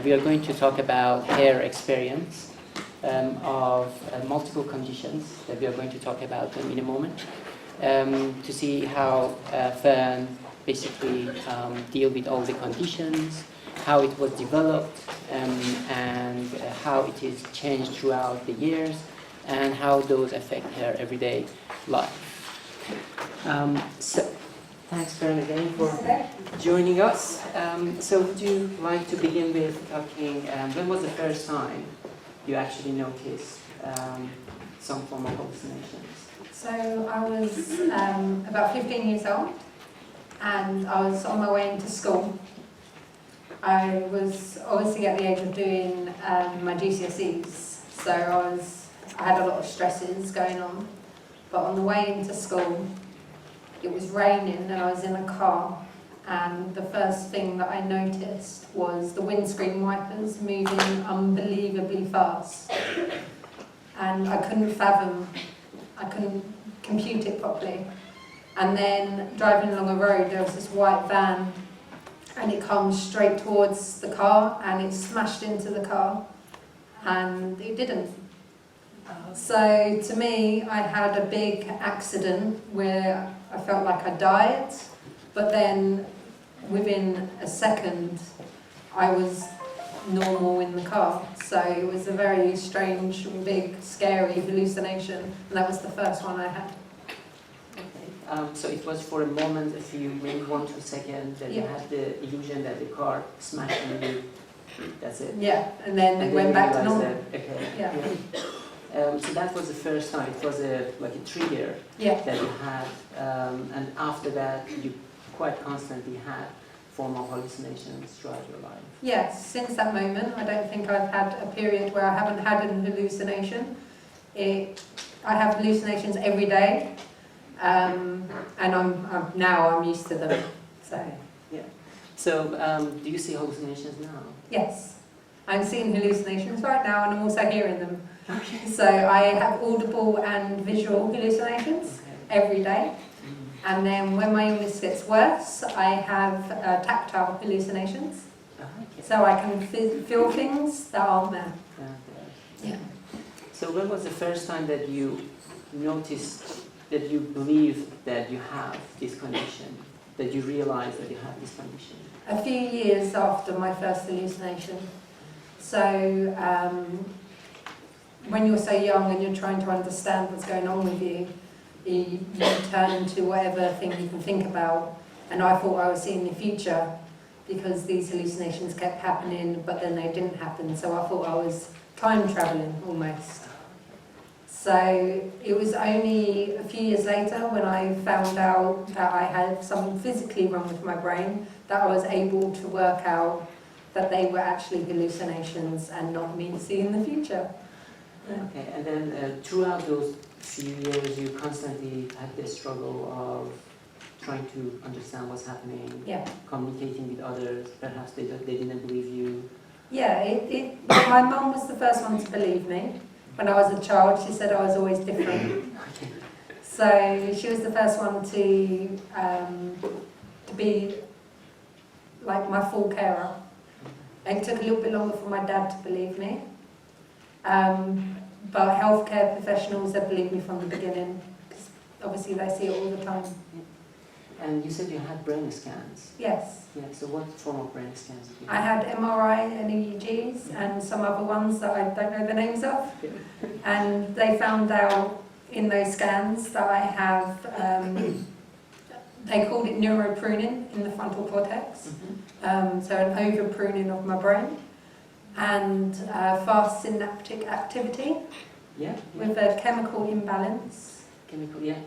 we are going to talk about her experience of multiple conditions that we are going to talk about them in a moment, to see how Fern basically deal with all the conditions, how it was developed, and how it is changed throughout the years, and how those affect her everyday life. So, thanks Fern again for joining us. So would you like to begin with talking, when was the first time you actually noticed some form of hallucinations? So I was about 15 years old, and I was on my way into school. I was obviously at the age of doing my GCSEs, so I had a lot of stresses going on. But on the way into school, it was raining and I was in a car, and the first thing that I noticed was the windscreen wipers moving unbelievably fast. And I couldn't compute it properly. And then driving along a road, there was this white van, and it comes straight towards the car, and it smashed into the car, and it didn't. So to me, I had a big accident where I felt like I died, but then within a second, I was normal in the car. So it was a very strange, big, scary hallucination, and that was the first one I had. So it was for a moment, maybe 1 to 2 seconds, that you Yeah. had the illusion that the car smashed into you. That's it. Yeah, and then it went back to normal. Okay. Yeah. So that was the first time. It was like a trigger Yeah. that you had, and after that, you quite constantly had form of hallucinations throughout your life. Yes, since that moment, I don't think I've had a period where I haven't had an hallucination. I have hallucinations every day, and I'm used to them. So yeah. So do you see hallucinations now? yes, I'm seeing hallucinations right now, and I'm also hearing them. Okay. So I have audible and visual hallucinations every day. And then when my illness gets worse, I have tactile hallucinations. Okay. So I can feel things that aren't there. Okay. Yeah. So when was the first time that you noticed, that you believe that you have this condition, that you realize that you have this condition? A few years after my first hallucination. So when you're so young and you're trying to understand what's going on with you, you turn to whatever thing you can think about. And I thought I was seeing the future because these hallucinations kept happening, but then they didn't happen. So I thought I was time traveling almost. So it was only a few years later when I found out that I had something physically wrong with my brain that I was able to work out that they were actually hallucinations and not me seeing the future. Yeah. Okay, and then throughout those few years, you constantly had the struggle of trying to understand what's happening, Yeah. communicating with others. Perhaps they didn't believe you. Yeah, my mum was the first one to believe me. When I was a child, she said I was always different. Okay. So she was the first one to be like my full carer. It took a little bit longer for my dad to believe me. But healthcare professionals have believed me from the beginning, because obviously they see it all the time. And you said you had brain scans. Yes. Yeah, so what form of brain scans did you I have? had MRI and EEGs and some other ones that I don't know the names of. And they found out in those scans that I have, they called it neuropruning in the frontal cortex. So an over-pruning of my brain. And fast synaptic activity with a chemical imbalance. Chemical, yeah.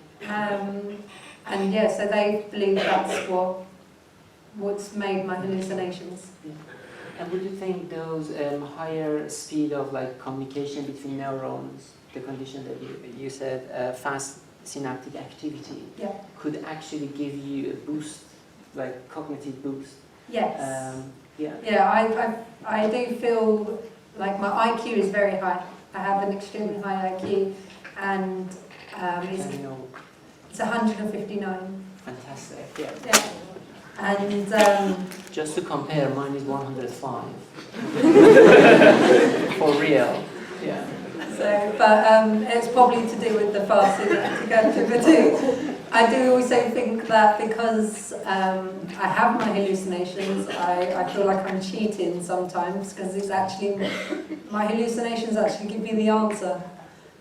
And yeah, so they believe that's what's made my hallucinations. Yeah. And would you think those higher speed of like communication between neurons, the condition that you said, fast synaptic activity, could actually give you a boost, like cognitive boost? Yes. Yeah. Yeah, I do feel like my IQ is very high. I have an extremely high IQ, and it's 159. Fantastic. Yeah. Yeah. And just to compare, mine is 105. real. Yeah. So, but it's probably to do with the fasting to go through the two. I do also think that because I have my hallucinations, I feel like I'm cheating sometimes because it's actually, my hallucinations actually give me the answer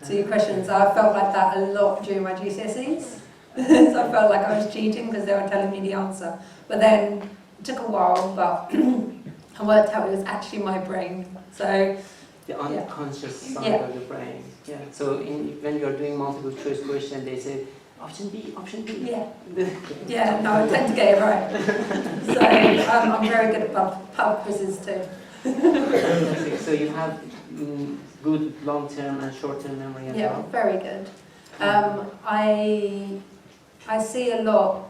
to your questions. I felt like that a lot during my GCSEs. So I felt like I was cheating because they were telling me the answer. But then it took a while, but I worked out it was actually my brain. So the unconscious side Yeah. of the brain. Yeah. So when you're doing multiple choice question, they say option B, option B. yeah, yeah. No, I tend to get it right. So I'm very good at pub quizzes too. Fantastic. So you have good long-term and short-term memory as Yeah, well? very good. I see a lot.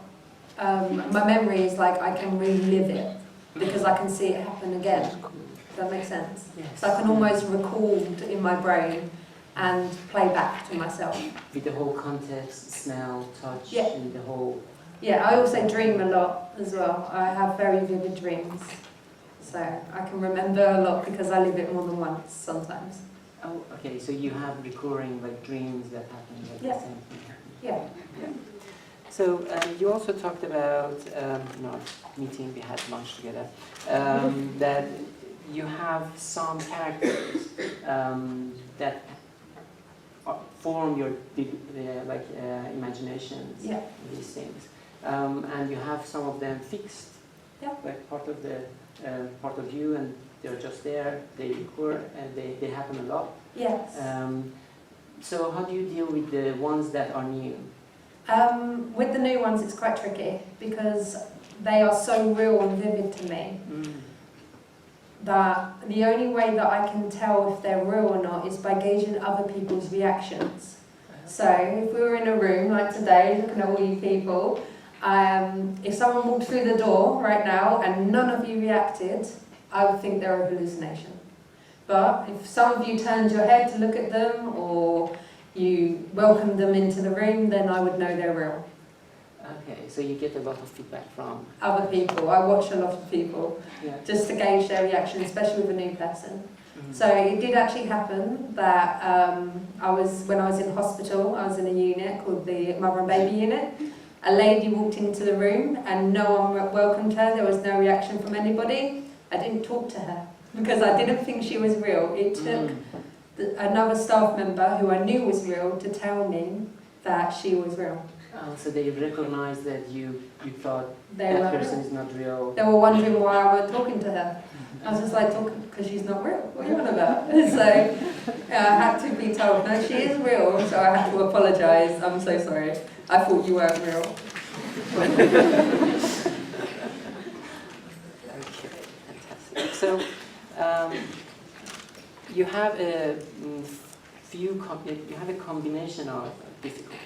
My memory is like I can relive it because I can see it happen again. Does that make sense? Yes. So I can almost record in my brain and play back to myself. With the whole context, smell, touch, Yeah. and the whole... Yeah, I also dream a lot as well. I have very vivid dreams. So I can remember a lot because I live it more than once sometimes. Oh, okay. So you have recurring like dreams that happen like Yeah. the same thing. Yeah. So you also talked about, in our meeting, we had lunch together, that you have some characters that form your imaginations, Yeah. these things, and you have some of them fixed, Yeah. like part of you, and they're just there. They recur, and they happen a lot. Yes. So how do you deal with the ones that are new? With the new ones, it's quite tricky because they are so real and vivid to me that the only way that I can tell if they're real or not is by gauging other people's reactions. So if we were in a room like today, looking at all you people, if someone walked through the door right now and none of you reacted, I would think they're a hallucination. But if some of you turned your head to look at them or you welcomed them into the room, then I would know they're real. Okay, so you get a lot of feedback from Other people. I watch a lot of people just to gauge their reaction, especially with a new person. Mm-hmm. So it did actually happen that when I was in hospital, I was in a unit called the mother and baby unit. A lady walked into the room and no one welcomed her. There was no reaction from anybody. I didn't talk to her because I didn't think she was real. It took another staff member who I knew was real to tell me that she was real. Oh, so they recognized that you thought They that were person real. is not real. They were wondering why I wasn't talking to her. I was just like, talking because she's not real. What are you on about? So I had to be told, no, she is real. So I had to apologise. I'm so sorry. I thought you weren't real. Okay, fantastic. So you have a combination of difficulties.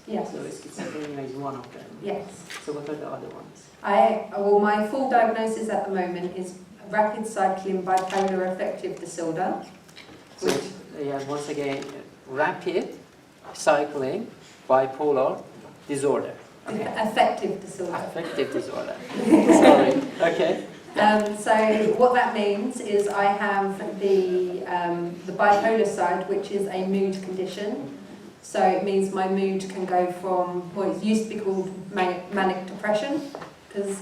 Yes. So schizophrenia is one of them. Yes. So what are the other ones? Well, my full diagnosis at the moment is rapid cycling bipolar affective disorder. So once again, rapid cycling bipolar disorder. Okay. Affective disorder. Affective disorder. Sorry. Okay. So what that means is I have the bipolar side, which is a mood condition. So it means my mood can go from what it used to be called manic depression, because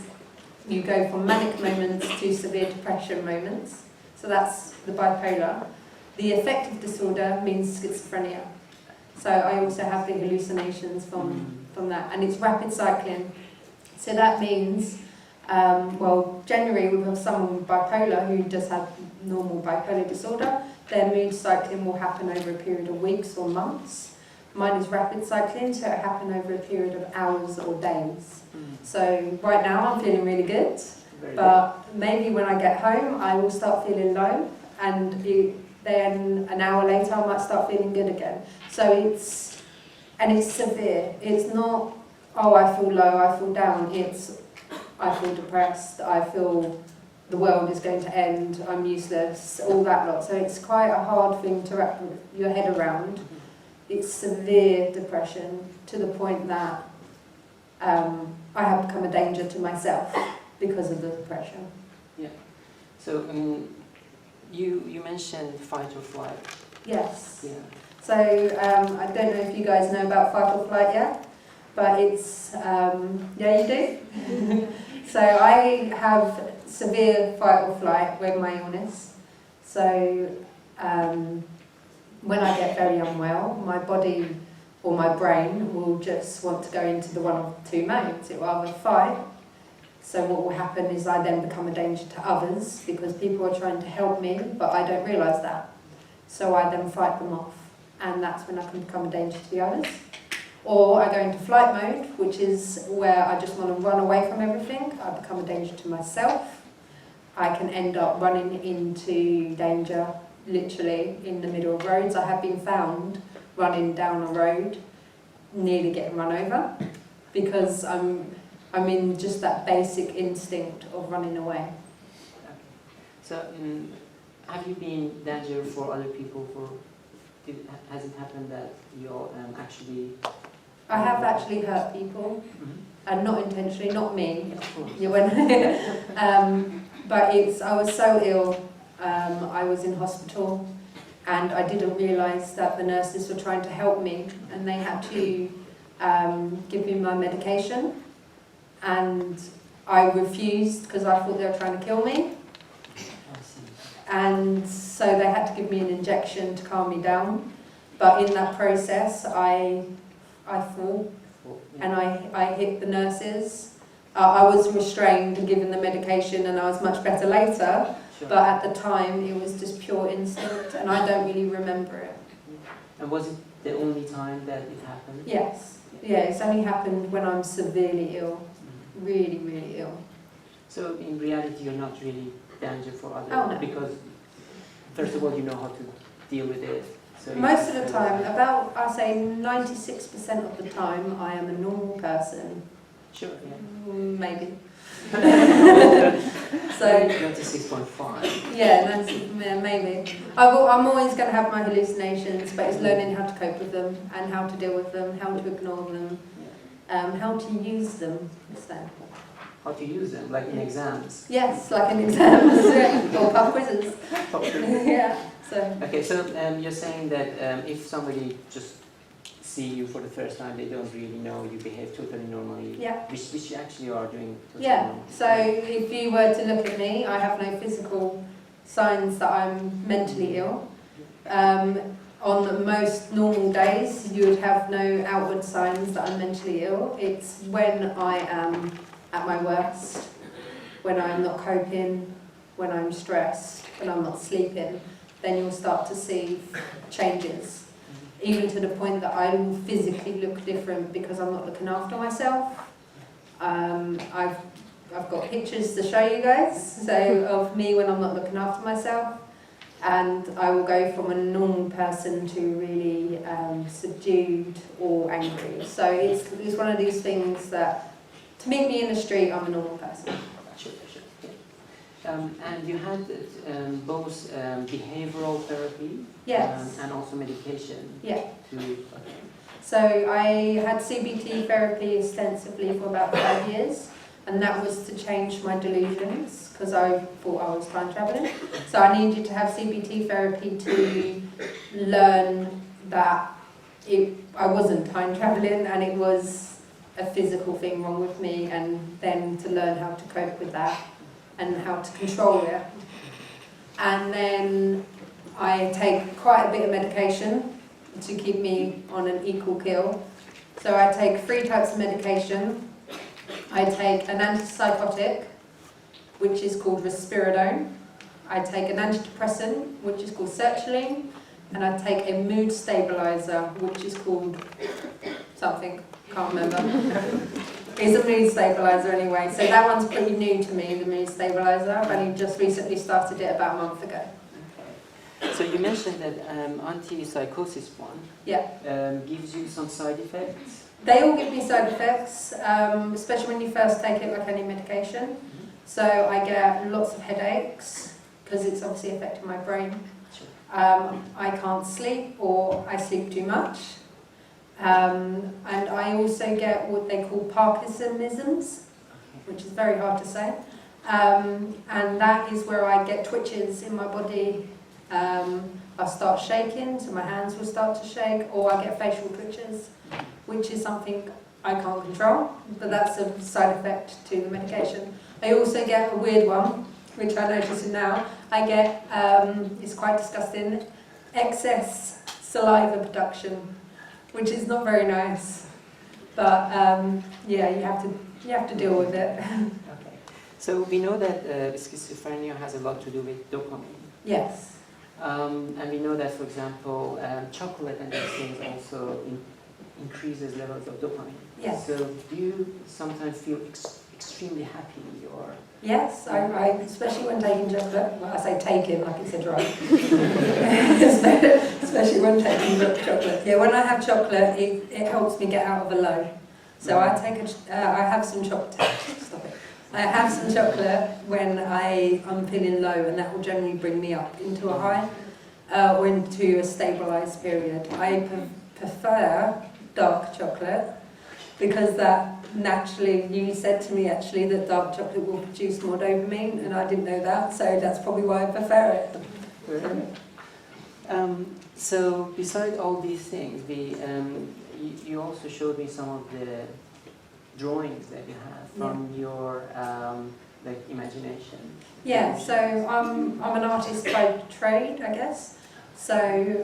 you go from manic moments to severe depression moments. So that's the bipolar. The affective disorder means schizophrenia. So I also have the hallucinations from that, and it's rapid cycling. So that means, generally we have someone with bipolar who does have normal bipolar disorder. Their mood cycling will happen over a period of weeks or months. Mine is rapid cycling, so it happen over a period of hours or days. So right now I'm feeling really good, but maybe when I get home I will start feeling low, and then an hour later I might start feeling good again. So it's severe. It's not, oh, I feel low, I feel down. It's, I feel depressed, I feel the world is going to end, I'm useless, all that lot. So it's quite a hard thing to wrap your head around. It's severe depression to the point that I have become a danger to myself because of the depression. Yeah. So you mentioned fight or flight. Yes. Yeah. So I don't know if you guys know about fight or flight yet, but it's, yeah, you do? So I have severe fight or flight with my illness. So when I get very unwell, my body or my brain will just want to go into the one of two modes. It will either fight. So what will happen is I then become a danger to others because people are trying to help me, but I don't realise that. So I then fight them off, and that's when I can become a danger to the others. Or I go into flight mode, which is where I just want to run away from everything. I become a danger to myself. I can end up running into danger, literally, in the middle of roads. I have been found running down a road, nearly getting run over, because I'm in just that basic instinct of running away. Okay. So, have you been danger for other people? Has it happened that you're actually... I have actually hurt people, and not intentionally, not me. Of course. You went, but I was so ill. I was in hospital, and I didn't realise that the nurses were trying to help me, and they had to give me my medication, and I refused because I thought they were trying to kill me. And so they had to give me an injection to calm me down. But in that process, I fell, and I hit the nurses. I was restrained and given the medication, and I was much better later. Sure. But at the time, it was just pure instinct, and I don't really remember it. And was it the only time that it happened? Yes. Yeah, it's only happened when I'm severely ill. Really, really ill. So in reality, you're not really danger for others? Oh, no. Because, first of all, you know how to deal with it. So Most of the time, about, I say 96% of the time, I am a normal person. Sure, yeah. Maybe. So 96.5. Yeah, maybe. I'm always going to have my hallucinations, but it's learning how to cope with them and how to deal with them, how to ignore them, how to use them. So. How to use them, like in exams? Yes, like in exams or pub quizzes. Yeah. So. Okay, so you're saying that if somebody just see you for the first time, they don't really know you behave totally normally. Yeah. Which you actually are doing totally Yeah. normally. So if you were to look at me, I have no physical signs that I'm mentally ill. On the most normal days, you would have no outward signs that I'm mentally ill. It's when I am at my worst, when I'm not coping, when I'm stressed, when I'm not sleeping, then you'll start to see changes. Even to the point that I will physically look different because I'm not looking after myself. I've got pictures to show you guys, so of me when I'm not looking after myself, and I will go from a normal person to really subdued or angry. So it's one of these things that, to meet me in the street, I'm a normal person. Sure. And you had both behavioral therapy, yes, and also medication. Yeah. Okay. So I had CBT therapy extensively for about 5 years, and that was to change my delusions because I thought I was time traveling. So I needed to have CBT therapy to learn that I wasn't time traveling and it was a physical thing wrong with me, and then to learn how to cope with that and how to control it. And then I take quite a bit of medication to keep me on an equal keel. So I take 3 types of medication. I take an antipsychotic, which is called risperidone. I take an antidepressant, which is called sertraline. And I take a mood stabilizer, which is called something, can't remember. It's a mood stabilizer anyway. So that one's pretty new to me, the mood stabilizer. I've only just recently started it about a month ago. Okay. So you mentioned that antipsychosis one gives you some side effects? They all give me side effects, especially when you first take it like any medication. So I get lots of headaches because it's obviously affecting my brain. I can't sleep, or I sleep too much. And I also get what they call Parkinsonisms, which is very hard to say. And that is where I get twitches in my body. I start shaking, so my hands will start to shake, or I get facial twitches, which is something I can't control, but that's a side effect to the medication. I also get a weird one, which I notice now. I get, it's quite disgusting, excess saliva production, which is not very nice. But yeah, you have to deal with it. Okay. So we know that schizophrenia has a lot to do with dopamine. Yes. And we know that, for example, chocolate and these things also increases levels of dopamine. Yes. So do you sometimes feel extremely happy or? Yes, I especially when taking chocolate. Well, I say taking like it's a drug. Especially when taking chocolate. Yeah, when I have chocolate, it helps me get out of a low. So I have some chocolate. Stop it. I have some chocolate when I'm feeling low, and that will generally bring me up into a high or into a stabilised period. I prefer dark chocolate because that naturally, you said to me actually that dark chocolate will produce more dopamine, and I didn't know that, so that's probably why I prefer it. Really? So besides all these things, you also showed me some of the drawings that you have from your like imagination. Yeah, so I'm an artist by trade, I guess. So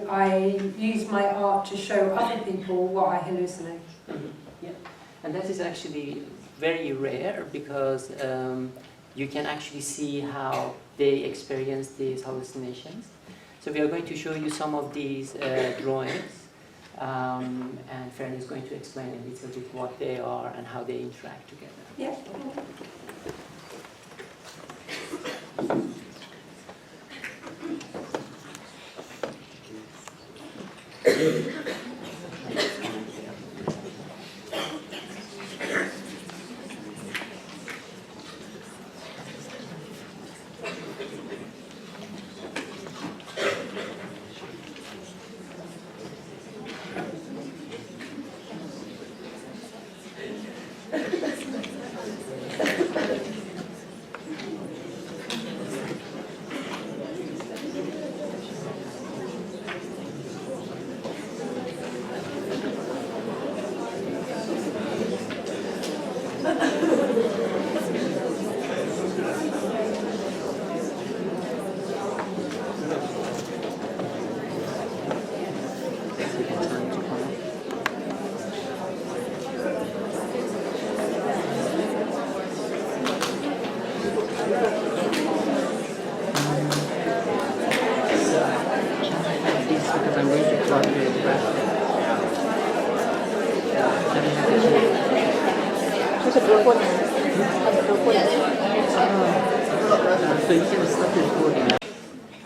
I use my art to show other people what I hallucinate. Mm-hmm. Yeah, and that is actually very rare because you can actually see how they experience these hallucinations. So we are going to show you some of these drawings. And Fern is going to explain a little bit what they are and how they interact together. Yeah.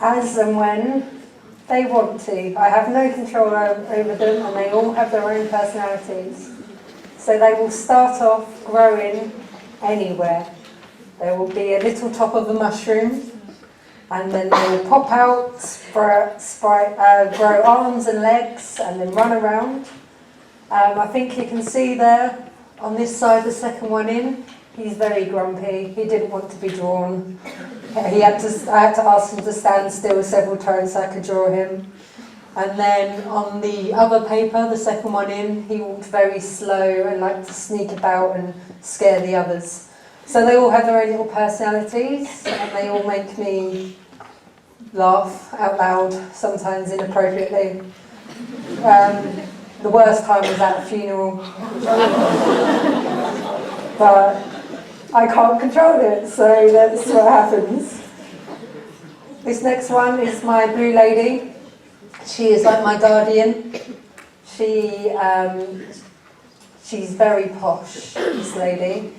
As and when they want to. I have no control over them, and they all have their own personalities. So they will start off growing anywhere. There will be a little top of a mushroom, and then they will pop out, grow arms and legs, and then run around. I think you can see there on this side, the second one in, he's very grumpy. He didn't want to be drawn. I had to ask him to stand still several times so I could draw him. And then on the other paper, the second one in, he walked very slow and liked to sneak about and scare the others. So they all have their own little personalities, and they all make me laugh out loud, sometimes inappropriately. The worst time was at a funeral. But I can't control it, so that's what happens. This next one is my blue lady. She is like my guardian. She's very posh, this lady.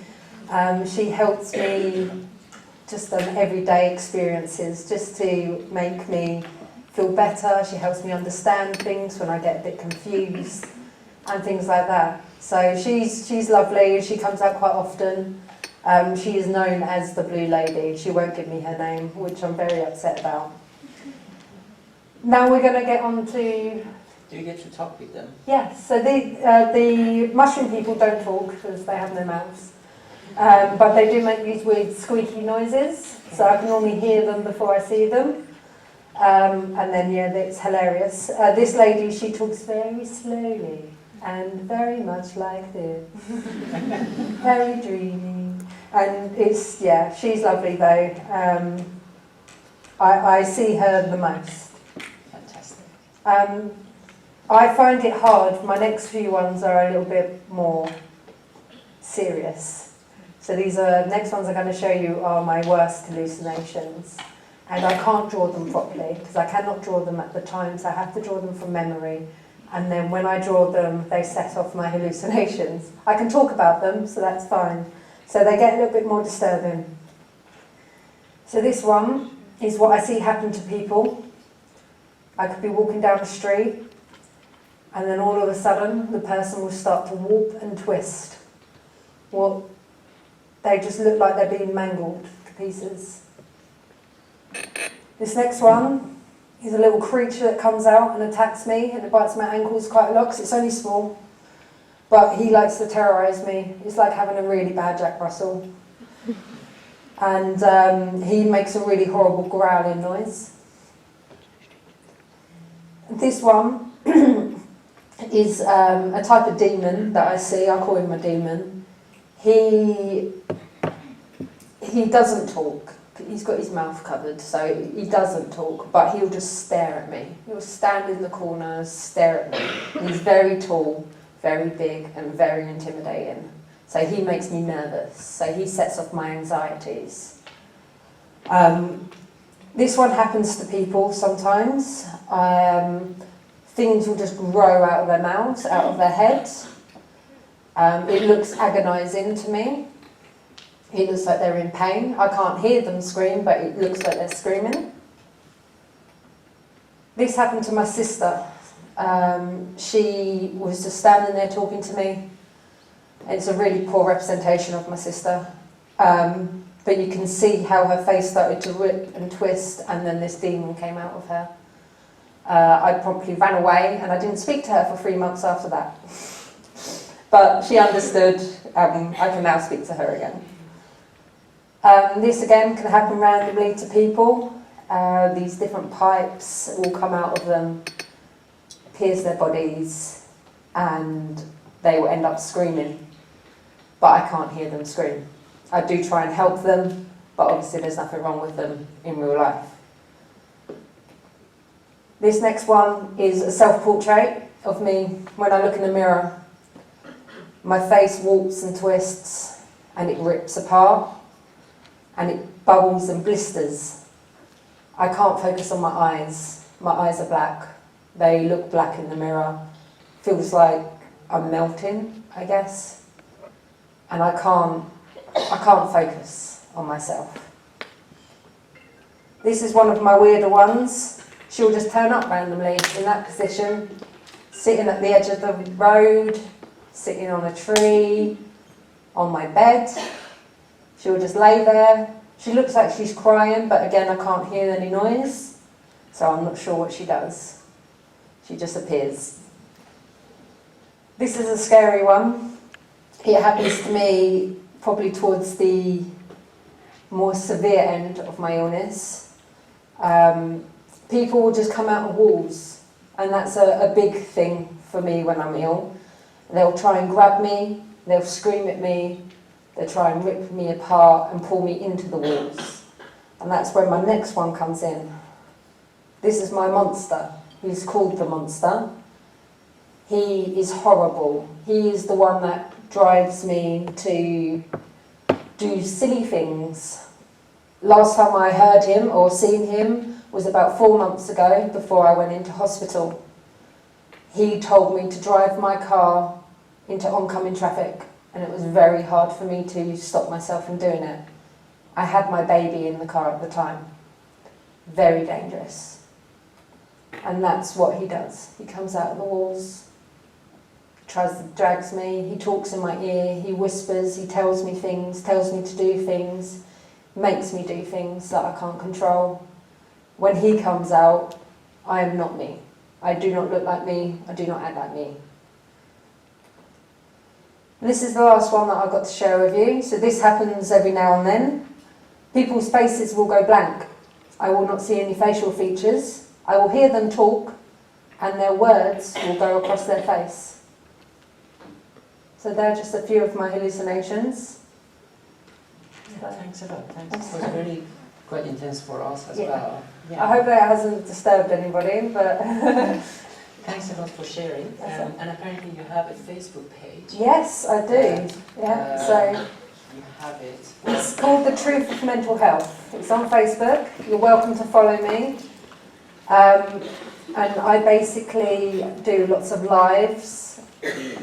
She helps me just on everyday experiences, just to make me feel better. She helps me understand things when I get a bit confused and things like that. So she's lovely. She comes out quite often. She is known as the Blue Lady. She won't give me her name, which I'm very upset about. Now we're going to get on to... Do you get to talk with them? Yes, so the mushroom people don't talk because they have no mouths. But they do make these weird squeaky noises, so I can normally hear them before I see them. And then, yeah, it's hilarious. This lady, she talks very slowly and very much like this. Very dreamy. And it's, yeah, she's lovely though. I see her the most. Fantastic. I find it hard. My next few ones are a little bit more serious. So these next ones I'm going to show you are my worst hallucinations. And I can't draw them properly because I cannot draw them at the time, so I have to draw them from memory. And then when I draw them, they set off my hallucinations. I can talk about them, so that's fine. So they get a little bit more disturbing. So this one is what I see happen to people. I could be walking down the street, and then all of a sudden, the person will start to warp and twist. Well, they just look like they're being mangled to pieces. This next one is a little creature that comes out and attacks me, and it bites my ankles quite a lot because it's only small. But he likes to terrorise me. It's like having a really bad Jack Russell. And he makes a really horrible growling noise. This one is a type of demon that I see. I call him a demon. He doesn't talk. He's got his mouth covered, so he doesn't talk, but he'll just stare at me. He'll stand in the corner, stare at me. And he's very tall, very big, and very intimidating. So he makes me nervous. So he sets off my anxieties. This one happens to people sometimes. Things will just grow out of their mouths, out of their heads. It looks agonising to me. It looks like they're in pain. I can't hear them scream, but it looks like they're screaming. This happened to my sister. She was just standing there talking to me. It's a really poor representation of my sister. But you can see how her face started to rip and twist, and then this demon came out of her. I promptly ran away, and I didn't speak to her for 3 months after that. But she understood. I can now speak to her again. This again can happen randomly to people. These different pipes will come out of them, pierce their bodies, and they will end up screaming. But I can't hear them scream. I do try and help them, but obviously there's nothing wrong with them in real life. This next one is a self-portrait of me when I look in the mirror. My face warps and twists, and it rips apart, and it bubbles and blisters. I can't focus on my eyes. My eyes are black. They look black in the mirror. Feels like I'm melting, I guess. And I can't focus on myself. This is one of my weirder ones. She'll just turn up randomly in that position, sitting at the edge of the road, sitting on a tree, on my bed. She'll just lay there. She looks like she's crying, but again, I can't hear any noise, so I'm not sure what she does. She just appears. This is a scary one. It happens to me probably towards the more severe end of my illness. People will just come out of walls, and that's a big thing for me when I'm ill. They'll try and grab me, they'll scream at me, they'll try and rip me apart and pull me into the walls. And that's where my next one comes in. This is my monster. He's called the monster. He is horrible. He is the one that drives me to do silly things. Last time I heard him or seen him was about 4 months ago before I went into hospital. He told me to drive my car into oncoming traffic, and it was very hard for me to stop myself from doing it. I had my baby in the car at the time. Very dangerous. And that's what he does. He comes out of the walls, drags me, he talks in my ear, he whispers, he tells me things, tells me to do things, makes me do things that I can't control. When he comes out, I am not me. I do not look like me, I do not act like me. And this is the last one that I've got to share with you. So this happens every now and then. People's faces will go blank. I will not see any facial features. I will hear them talk, and their words will go across their face. So they're just a few of my hallucinations. Yeah, thanks a lot. Thanks. It was really quite intense for us as well. Yeah. I hope that hasn't disturbed anybody, but... Thanks a lot for sharing. And apparently you have a Facebook page. Yes, I do. So you have it. It's called The Truth of Mental Health. It's on Facebook. You're welcome to follow me. And I basically do lots of lives.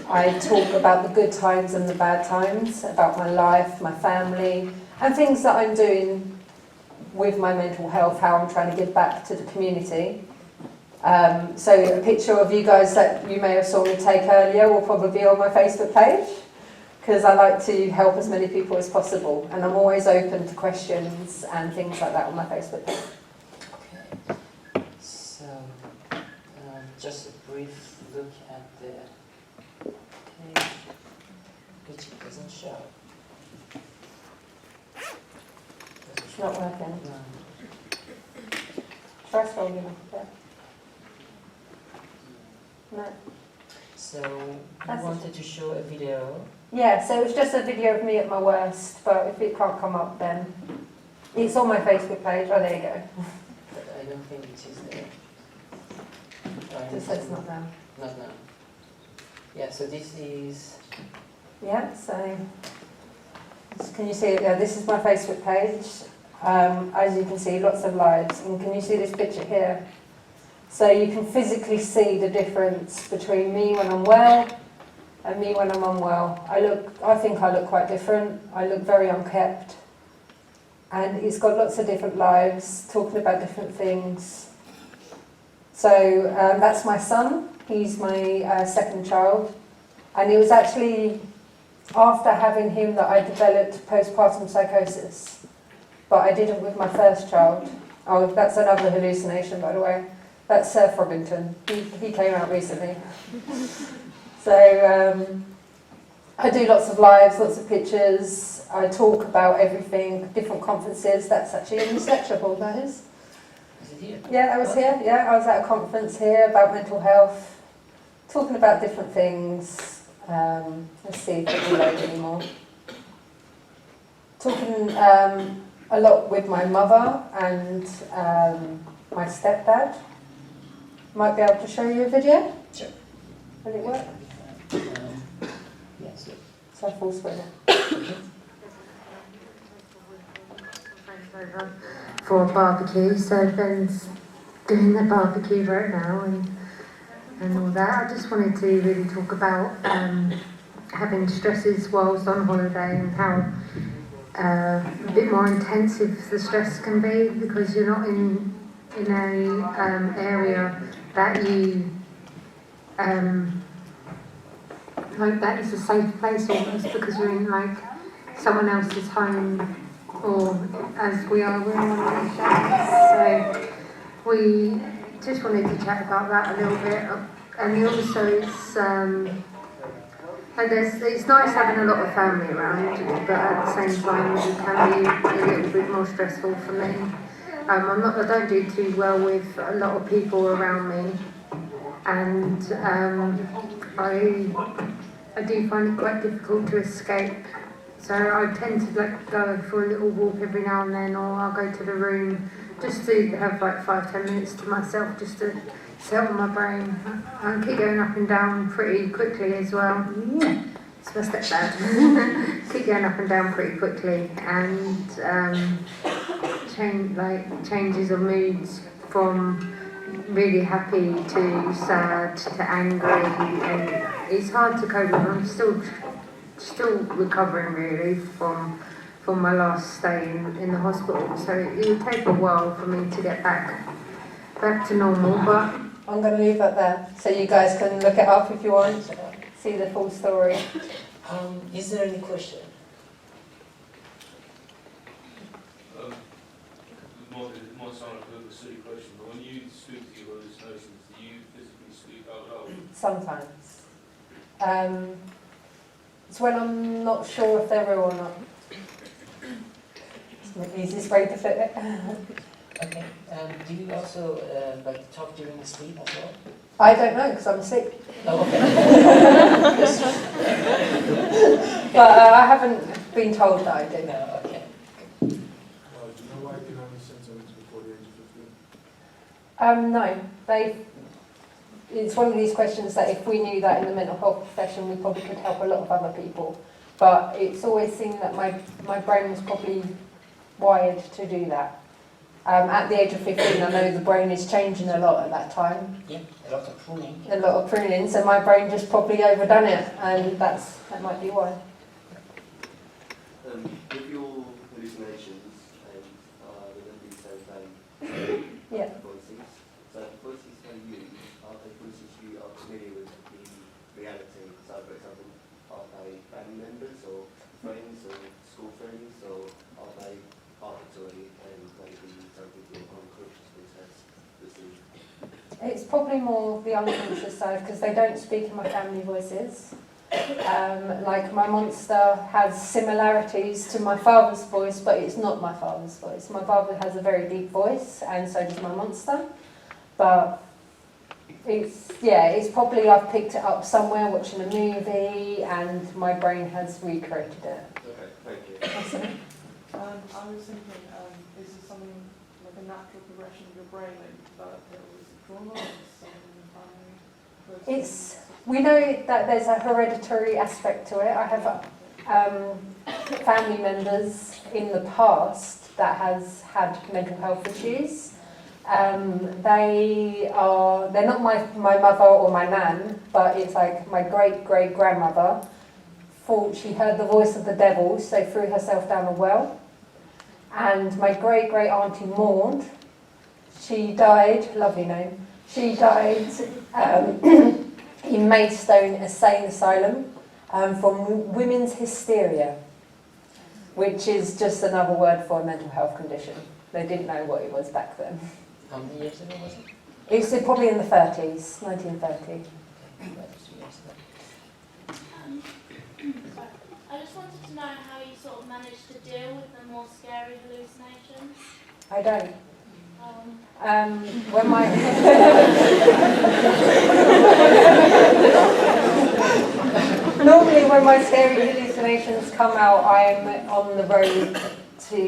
I talk about the good times and the bad times, about my life, my family, and things that I'm doing with my mental health, how I'm trying to give back to the community. So a picture of you guys that you may have saw me take earlier will probably be on my Facebook page, because I like to help as many people as possible, and I'm always open to questions and things like that on my Facebook page. Okay. So, just a brief look at the page, which it doesn't show. It's not working. No. Try scrolling up a bit. No. So, you wanted to show a video. Yeah, so it was just a video of me at my worst, but if it can't come up then it's on my Facebook page. Oh, there you go. But I don't think it is there. It says not now. Not now. Yeah, so this is... Yeah, so can you see it? Yeah, this is my Facebook page. As you can see, lots of lives. And can you see this picture here? So you can physically see the difference between me when I'm well and me when I'm unwell. I think I look quite different. I look very unkept. And it's got lots of different lives, talking about different things. So that's my son. He's my second child. And it was actually after having him that I developed postpartum psychosis. But I didn't with my first child. Oh, that's another hallucination, by the way. That's Sir Froggington. He came out recently. So I do lots of lives, lots of pictures. I talk about everything, different conferences. That's actually in this lecture hall, that is. Is it here? Yeah, I was here. Yeah, I was at a conference here about mental health, talking about different things. Let's see if it will load anymore. Talking a lot with my mother and my stepdad. Might be able to show you a video. Sure. Will it work? Yes. So full screen. For a barbecue, so Fern's doing the barbecue right now and all that. I just wanted to really talk about having stresses whilst on holiday and how a bit more intensive the stress can be because you're not in a area that you like that is a safe place almost because you're in like someone else's home or as we're on the show. So we just wanted to chat about that a little bit and also it's nice having a lot of family around, but at the same time it can be a little bit more stressful for me. I don't do too well with a lot of people around me, and I do find it quite difficult to escape. So I tend to go for a little walk every now and then, or I'll go to the room just to have 5-10 minutes to myself, just to settle my brain. I keep going up and down pretty quickly as well. It's my stepdad. Keep going up and down pretty quickly, and changes of moods from really happy to sad to angry, and it's hard to cope with. I'm still recovering really from my last stay in the hospital, so it would take a while for me to get back to normal. But I'm going to leave that there so you guys can look it up if you want, see the full story. Is there any question? It might sound like a bit of a silly question, but when you speak to your hallucinations, do you physically speak out loud? Sometimes. It's when I'm not sure if they're real or not. It's the easiest way to fit it. Okay. Do you also like talk during sleep as well? I don't know because I'm asleep. Oh, okay. But I haven't been told that I do. No, okay. Do you know why you can only symptoms before the age of 15? No, it's one of these questions that if we knew that in the mental health profession, we probably could help a lot of other people. But it's always seemed that my brain was probably wired to do that. At the age of 15, I know the brain is changing a lot at that time. Yeah, a lot of pruning. A lot of pruning, so my brain just probably overdone it, and that might be why. With your hallucinations and within the same time, Yeah. voices, so the voices that you use, are they voices you are familiar with the reality? So for example, are they family members or friends or school friends, or are they arbitrary and maybe something your unconsciousness has received? It's probably more the unconscious side because they don't speak in my family voices. Like my monster has similarities to my father's voice, but it's not my father's voice. My father has a very deep voice, and so does my monster. But it's probably I've picked it up somewhere watching a movie, and my brain has recreated it. Okay, thank you. That's it. I was thinking, is this something like a natural progression of your brain that you developed, or is it trauma, or is it something in the family? We know that there's a hereditary aspect to it. I have family members in the past that has had mental health issues. They're not my mother or my nan, but it's like my great-great-grandmother thought she heard the voice of the devil, so threw herself down a well. And my great-great-auntie Maud, she died, lovely name, she died in Maidstone Insane Asylum from women's hysteria, which is just another word for a mental health condition. They didn't know what it was back then. How many years ago was it? It was probably in the 30s, 1930. I just wanted to know how you sort of managed to deal with the more scary hallucinations. I don't. Normally when my scary hallucinations come out, I'm on the road to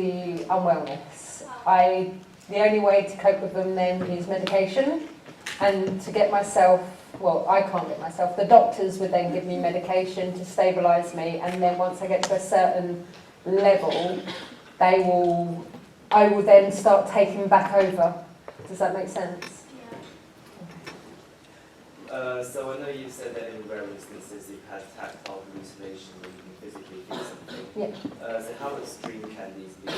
unwellness. The only way to cope with them then is medication, and to get myself, well, I can't get myself, the doctors would then give me medication to stabilise me, and then once I get to a certain level, I will then start taking back over. Does that make sense? So I know you said that in rare instances you've had tactile hallucination where you can physically feel something. Yeah. So how extreme can these be?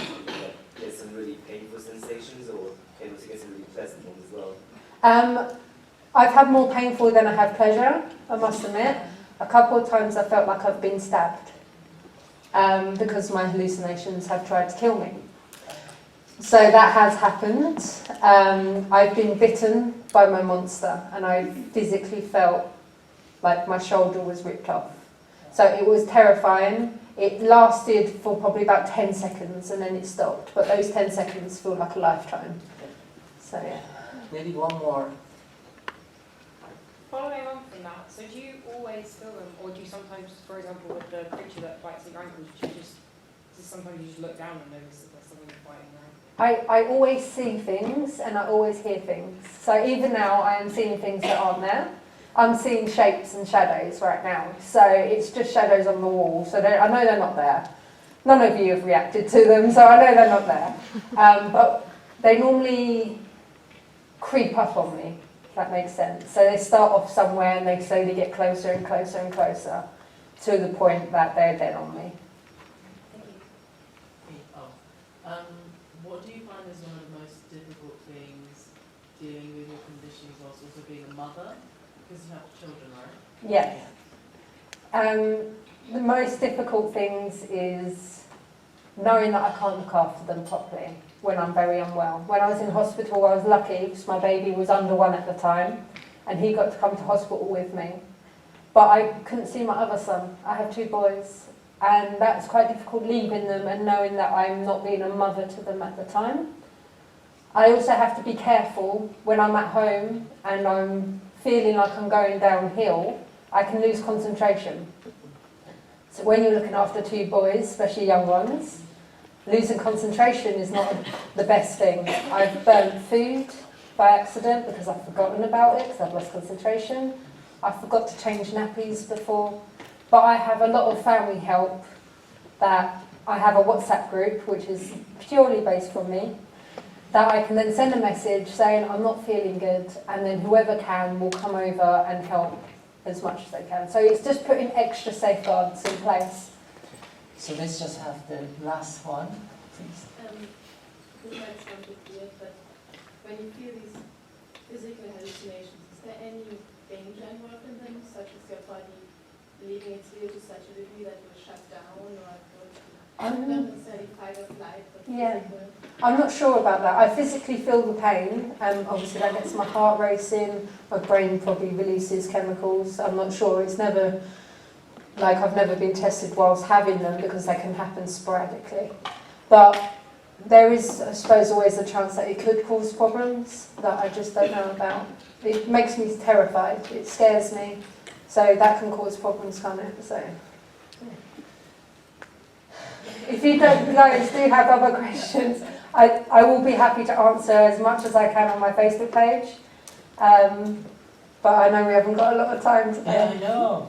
Get some really painful sensations, or able to get some really pleasant ones as well? I've had more painful than I have pleasure, I must admit. A couple of times I felt like I've been stabbed because my hallucinations have tried to kill me. So that has happened. I've been bitten by my monster, and I physically felt like my shoulder was ripped off. So it was terrifying. It lasted for probably about 10 seconds and then it stopped. But those 10 seconds feel like a lifetime. So yeah. Maybe one more. Following on from that, so do you always feel them, or do you sometimes, for example, with the creature that bites your ankles, sometimes you just look down and notice that there's something biting your ankle? I always see things and I always hear things. So even now I am seeing things that aren't there. I'm seeing shapes and shadows right now. So it's just shadows on the wall. So I know they're not there. None of you have reacted to them, so I know they're not there. But they normally creep up on me, if that makes sense. So they start off somewhere and they slowly get closer and closer and closer to the point that they're dead on me. What do you find is one of the most difficult things dealing with your conditions whilst also being a mother? Because you have children, right? Yes. The most difficult things is knowing that I can't look after them properly when I'm very unwell. When I was in hospital, I was lucky because my baby was under 1 at the time and he got to come to hospital with me. but I couldn't see my other son. I have 2 boys, and that's quite difficult leaving them and knowing that I'm not being a mother to them at the time. I also have to be careful when I'm at home and I'm feeling like I'm going downhill, I can lose concentration. So when you're looking after 2 boys, especially young ones, losing concentration is not the best thing. I've burnt food by accident because I've forgotten about it because I've lost concentration. I forgot to change nappies before. But I have a lot of family help that I have a WhatsApp group which is purely based on me, that I can then send a message saying I'm not feeling good, and then whoever can will come over and help as much as they can. So it's just putting extra safeguards in place. So let's just have the last one, please. This might sound a bit weird, but when you feel these physical hallucinations, is there any danger involved in them, such as your body leaving its will to such a degree that you will shut down, or not necessarily fight or flight, but physical? I'm not sure about that. I physically feel the pain, obviously that gets my heart racing, my brain probably releases chemicals. I'm not sure. It's never, like I've never been tested whilst having them because they can happen sporadically. But there is, I suppose, always a chance that it could cause problems that I just don't know about. It makes me terrified. It scares me. So that can cause problems, can't it? So, yeah. If you guys do have other questions, I will be happy to answer as much as I can on my Facebook page. But I know we haven't got a lot of time today. Yeah, I know.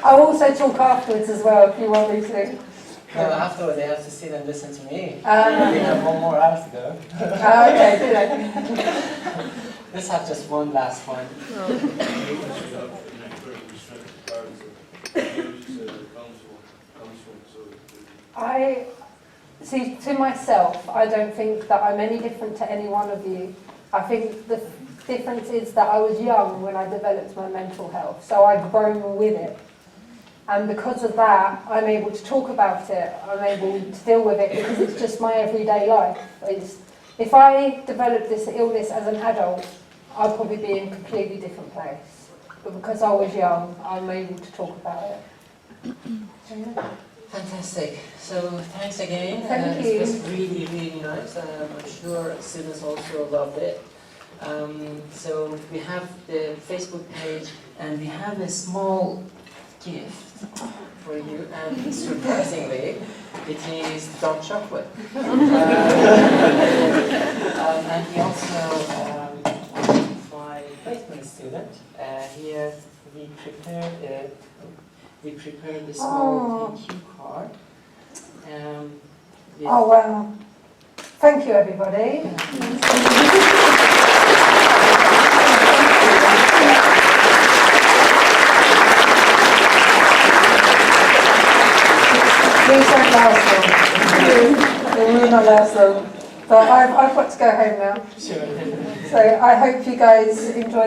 I'll also talk afterwards as well if you want me to. No, afterwards they have to sit and listen to me. We Okay, have 1 more hour to go. do that. Let's have just one last one. I see, to myself, I don't think that I'm any different to any one of you. I think the difference is that I was young when I developed my mental health, so I've grown with it. And because of that, I'm able to talk about it, I'm able to deal with it because it's just my everyday life. If I developed this illness as an adult, I'd probably be in a completely different place. But because I was young, I'm able to talk about it. Fantastic. So thanks again. Thank you. It was really, really nice. I'm sure students also loved it. So we have the Facebook page and we have a small gift for you, and surprisingly, it is dark chocolate. And we also, my placement student, here we prepared a small thank you card. Oh wow. Thank you everybody. Please don't last long. It will not last long. But I've got to go home now. Sure. So I hope you guys enjoy.